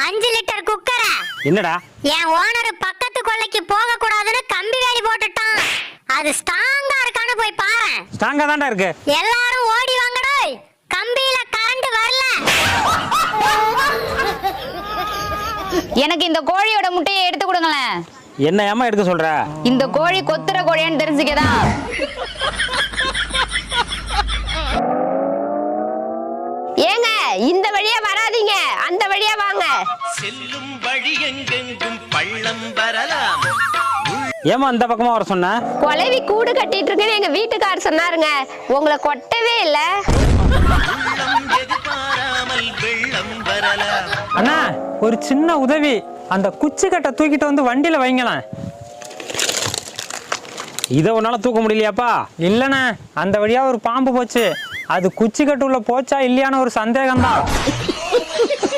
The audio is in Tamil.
5 லிட்டர் குக்கரை என்னடா என் ஓனர் பக்கத்து கொல்லைக்கு போக கூடாதுன்னு கம்பி வேலி போட்டுட்டான். அது ஸ்ட்ராங்கா இருக்கான்னு போய் பாரு. ஸ்ட்ராங்கா தான்டா இருக்கு. எல்லாரும் ஓடி வாங்கடா, கம்பியில கரண்ட் வரல. எனக்கு இந்த கோழியோட முட்டையை எடுத்து கொடுங்களேன். என்ன ஏமா எடுக்க சொல்ற? இந்த கோழி கொத்துற கோழியான்னு தெரிஞ்சுக்கதான். ஏங்க இந்த வழியா வராதீங்க, அந்த வழியா வாங்க. செல்லும் வழி எங்கெங்கும் பள்ளம் வரலாம். ஏமா அந்த பக்கமா வர சொன்ன? கொலைவி கூடு கட்டிட்டு இருக்குன்னு எங்க வீட்டுக்காரர் சொன்னாருங்க. உங்களை கொட்டவே இல்ல. உள்ளம் எதிர்பாராமல் வெள்ளம் வரலாம். அண்ணா ஒரு சின்ன உதவி, அந்த குச்சி கட்டை தூக்கிட்டு வந்து வண்டியில வைங்களாம். இதை உன்னால தூக்க முடியலையாப்பா? இல்லண்ணா, அந்த வழியா ஒரு பாம்பு போச்சு. அது குச்சி கட்டு உள்ள போச்சா இல்லையான ஒரு சந்தேகம் தான்.